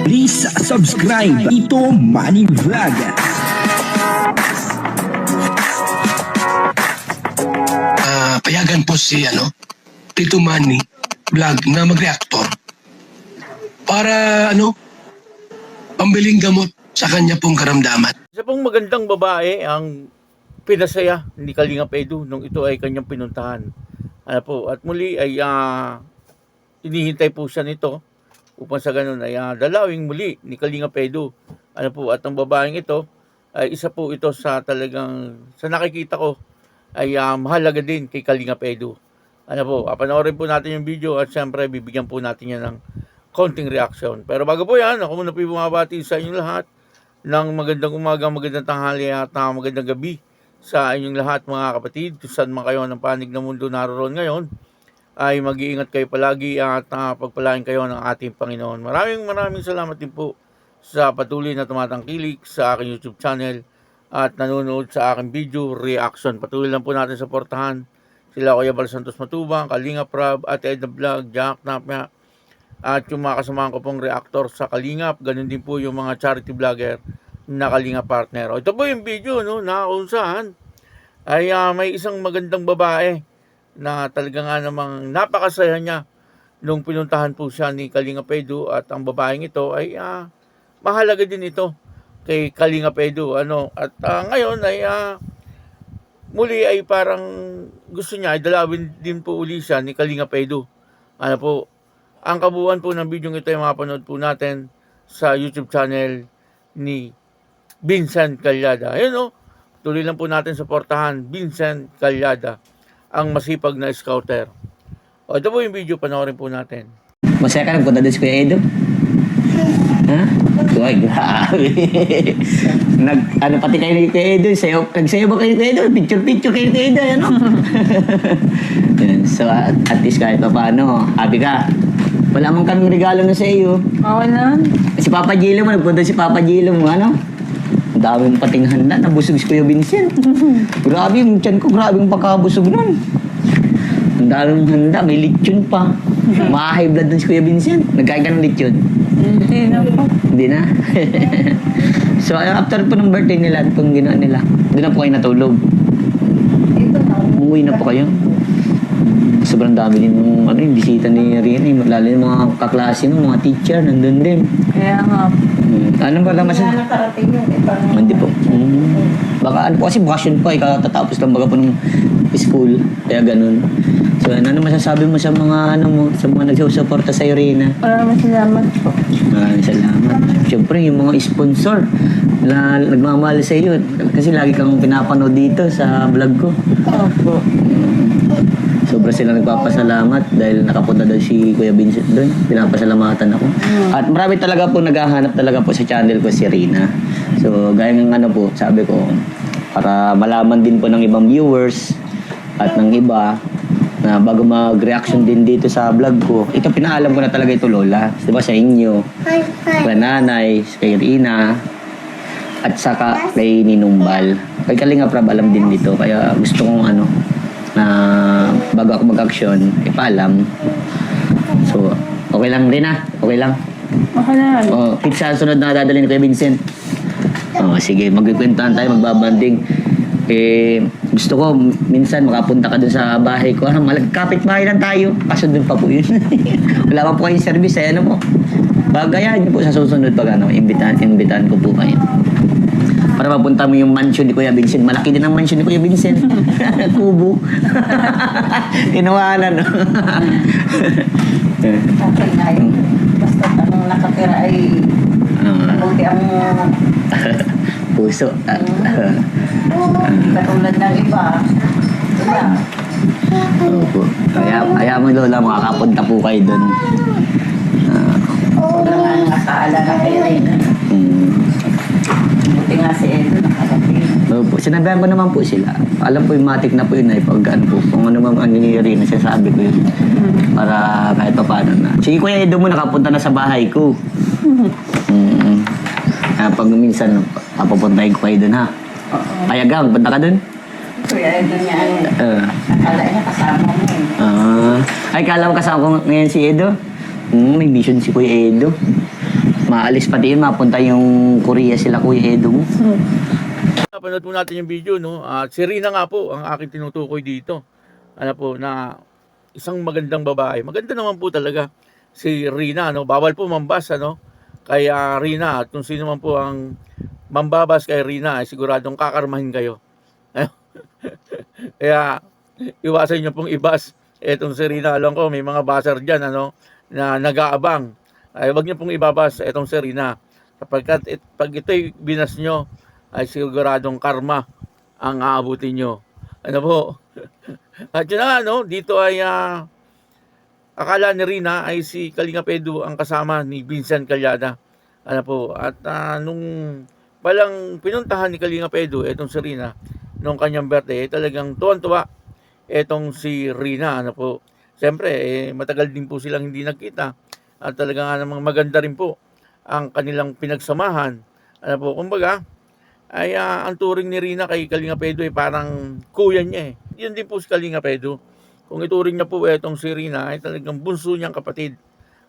Please subscribe Ito Money Vlog. Payagan po si Tito Manny Vlog na mag-reactor para pambiling gamot sa kanya pong karamdaman. Isa pong magandang babae ang pinasaya ni Kalingap Edu nung ito ay kanyang pinuntahan. At muli ay inihintay po siya nito upang sa ganun ay dalawing muli ni Kalingap Edu. At ang babaeng ito ay isa po ito sa talagang sa nakikita ko ay mahalaga din kay Kalingap Edu. Panoorin po natin yung video at siyempre bibigyan po natin yan ng konting reaction. Pero bago po yan, ako muna po bumabati sa inyong lahat ng magandang umaga, magandang tanghali at magandang gabi sa inyong lahat mga kapatid. Kung saan man kayo ng panig ng mundo naroon ngayon, ay mag-iingat kayo palagi at pagpalain kayo ng ating Panginoon. Maraming salamat din po sa patuloy na tumatangkilik sa aking YouTube channel at nanonood sa aking video reaction. Patuloy lang po natin suportahan sila Kuya Bal Santos Matubang, Kalingap Rab, at Edna Vlog, Jack Napya, at yung mga kasamahan ko pong reactor sa Kalingap. Ganun din po yung mga charity vlogger na Kalingap partner. Ito po yung video na kung saan ay may isang magandang babae na talaga nga namang napakasaya niya nung pinuntahan po siya ni Kalingap Edu. At ang babaeng ito ay mahalaga din ito kay Kalingap Edu. Ngayon ay muli ay parang gusto niya ay dalawin din po uli siya ni Kalingap Edu. Ang kabuuan po ng video ito ay mapanood po natin sa YouTube channel ni Vincent Calyada. Tuloy lang po natin suportahan Vincent Calyada, ang masipag na scouter. Ito po yung video, panoorin po natin. Masaya ka nagpunta doon si Kuya Edu? Ha? Ay, grabe. Pati kayo ni Kuya Edu, nagsayo ba kayo ni Kuya Edu? Picture kayo ni Kuya Edu, So, at least kahit pa paano, happy ka. Wala man kaming regalo na sa iyo. Wala. Si Papa Gilo mo, nagpunta si Papa Gilo mo, Ang dami mong pating handa, nabusog si Kuya Vincent. Grabe, yung tiyan ko, grabe yung pagkabusog nun. Ang dami mong handa, may lechon pa. High blood dun si Kuya Vincent. Nagkain ka ng lechon? Hindi na po. Hindi na? So, after po ng birthday nila, itong ginawa nila, doon na po kayo natulog. Umuwi na po kayo. Sobrang dami din yung bisita ni Rina. Lalo yung mga kaklase mo, mga teacher, nandun din. Kaya nga. Ano ba lang Kaya nakarating yun. Hindi po. Baka po kasi bakasyon po, katatapos lang baga po ng school. Kaya ganun. So, ano masasabi mo sa mga sa mga nagsusuporta sa Rina? Maraming salamat po. Maraming salamat. Siyempre, yung mga sponsor na nagmamahal sa iyo. Kasi lagi kang pinapanood dito sa vlog ko. Opo. Sobra sila nagpapasalamat dahil nakapunta daw si Kuya Vincent doon. Pinapasalamatan ako. At marami talaga po naghahanap talaga po sa channel ko si Rina. So, gaya ng po, sabi ko, para malaman din po ng ibang viewers at ng iba na bago mag-reaction din dito sa vlog ko, ito pinaalam ko na talaga ito, Lola. Diba sa inyo, kay nanay, kay Rina, at saka kay Ninumbal. Kay Kalingap Rab, alam din dito. Kaya gusto kong na bago ako mag-action, ipaalam. So, okay lang rin okay lang. Okay na. Pizza sunod na dadalhin ni Kuya Vincent. Sige, magkikwentuhan tayo, magbabanding. Gusto ko, minsan makapunta ka dun sa bahay ko. Kapit bahay lang tayo. Kaso dun pa po yun. Wala pa po kayong service. Po. Bagayan niyo po sa susunod pag imbitahan ko po kayo. Para mapunta mo yung mansion ni Kuya Vincent. Malaki din ang mansion ni Kuya Vincent. Kubo. Tinawanan. Okay na yun. Basta ang nakatira ay mabuti ang puso. katulad ng iba. Wala. Opo. Kaya mo, Lola, makakapunta po kayo doon. Wala nga nakaalala kayo rin. Buti nga si Edo nakarating. Opo. Sinabihan ko naman po sila. Alam po yung matik na po yun ay pag kung ano mang nangyayari na sinasabi ko yun. Para kahit pa paano na. Sige, Kuya Edo mo, nakapunta na sa bahay ko. Pag minsan, papupuntahin ko kayo doon, ha? Payagang, punta ka doon? Kuya Edo niya akala niya kasama mo. Ay, kala mo kasama ko ngayon si Edo? May mission si Kuya Edo. Maalis pati yun, mapunta yung Korea sila Kuya Edo mo. Napanood po natin yung video, no? At si Rina nga po ang aking tinutukoy dito. Ano po, na isang magandang babae. Maganda naman po talaga si Rina, no? Bawal po mambas, ano? Kay Rina, at kung sino man po ang mambabas kay Rina, ay siguradong kakarmahin kayo. Kaya iwasan niyo pong ibas etong si Rina. Alam ko may mga baser diyan, ano, na nag-aabang. Ay wag niyo pong ibabas etong si Rina. Sapagkat pag ito'y binas nyo, ay siguradong karma ang aabutin nyo. Ano po? At yun na, no? Dito ay akala ni Rina ay si Kalingap Edu ang kasama ni Vincent Calyada. Ano po? At nung palang pinuntahan ni Kalingap Edu etong si Rina nung kanyang birthday, talagang tuwan-tuwa etong si Rina. Ano po? Siyempre, matagal din po silang hindi nagkita. At talagang namang maganda rin po ang kanilang pinagsamahan. Ano po? Kumbaga, ay ang turing ni Rina kay Kalingap Edu ay parang kuya niya eh. Yun din po si Kalingap Edu. Kung ituring niya po etong si Rina ay talagang bunso niyang kapatid.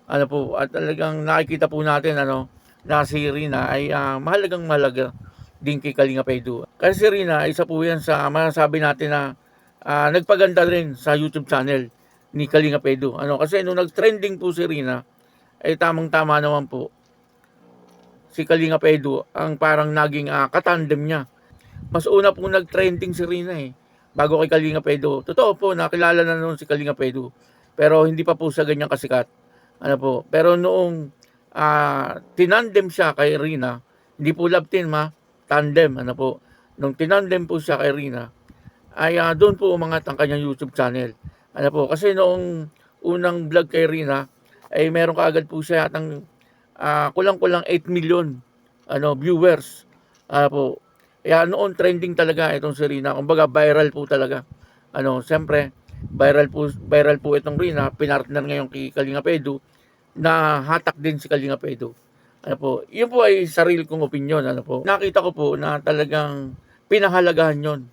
Ano po, at talagang nakikita po natin ano, na si Rina ay mahalagang mahalaga din kay Kalingap Edu. Kasi si Rina, isa po yan sa masasabi natin na nagpaganda rin sa YouTube channel ni Kalingap Edu. Ano, kasi nung nag-trending po si Rina, ay tamang-tama naman po si Kalingap Edu ang parang naging katandem niya. Mas una pong nag-trending si Rina eh, bago kay Kalingap Edu. Totoo po, nakilala na noon si Kalingap Edu, pero hindi pa po siya ganyang kasikat. Ano po, pero noong tinandem siya kay Rina, hindi po love team tandem, ano po. Nung tinandem po siya kay Rina, ay doon po umangat ang kanyang YouTube channel. Ano po, kasi noong unang vlog kay Rina, ay meron kaagad po siya atang kulang-kulang 8 million viewers. Po. Kaya noon trending talaga itong si Rina. Kumbaga viral po talaga. Siyempre viral po itong Rina, pinartner ngayon kay Kalingap Edu na hatak din si Kalingap Edu. Yun po ay sarili kong opinion. Nakita ko po na talagang pinahalagahan yon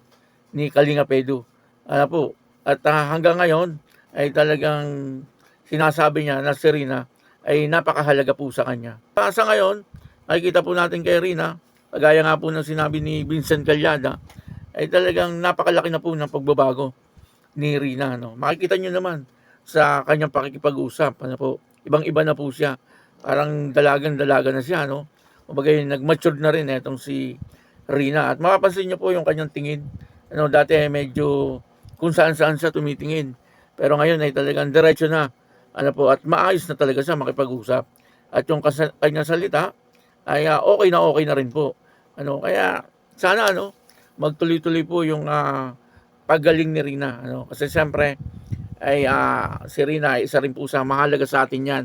ni Kalingap Edu. At hanggang ngayon ay talagang sinasabi niya na si Rina ay napakahalaga po sa kanya. Sa ngayon, nakikita po natin kay Rina, kagaya nga po ng sinabi ni Vincent Calyada, ay talagang napakalaki na po ng pagbabago ni Rina. Makikita nyo naman sa kanyang pakikipag-usap. Ibang-iba na po siya. Parang dalagang-dalaga na siya. Kumbaga nag-mature na rin itong si Rina. At mapapansin nyo po yung kanyang tingin. Dati ay medyo kung saan-saan siya tumitingin. Pero ngayon ay talagang diretso na. At maayos na talaga siya makipag-usap. At yung kanyang salita ay okay na rin po. Kaya sana magtuloy-tuloy po yung paggaling ni Rina. Kasi siyempre ay si Rina ay isa rin po sa mahalaga sa atin yan.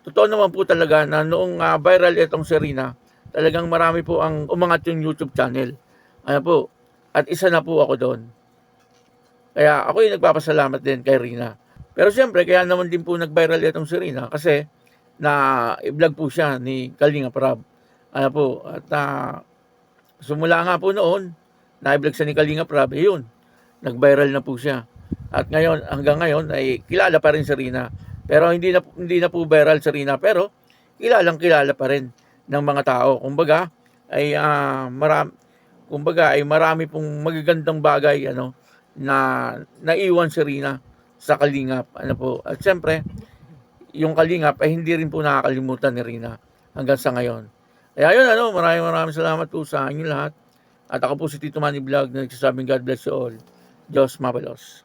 Totoo naman po talaga na noong viral itong si Rina, talagang marami po ang umangat yung YouTube channel. At isa na po ako doon. Kaya ako yung nagpapasalamat din kay Rina. Pero siyempre, kaya naman din po nag-viral itong si Rina kasi na i-vlog po siya ni Kalingap Rab. At sumula nga po noon, na-vlog siya ni Kalingap Rab, yun, nag-viral na po siya. At ngayon, hanggang ngayon, ay kilala pa rin si Rina. Pero hindi na po viral si Rina, pero kilala pa rin ng mga tao. Kumbaga, ay marami pong magagandang bagay na naiwan si Rina sa Kalingap. At siyempre, yung Kalingap ay hindi rin po nakakalimutan ni Rina hanggang sa ngayon. Kaya yun, maraming salamat po sa inyo lahat. At ako po si Tito Manny Vlog na nagsasabing God bless you all. Diyos mabalos.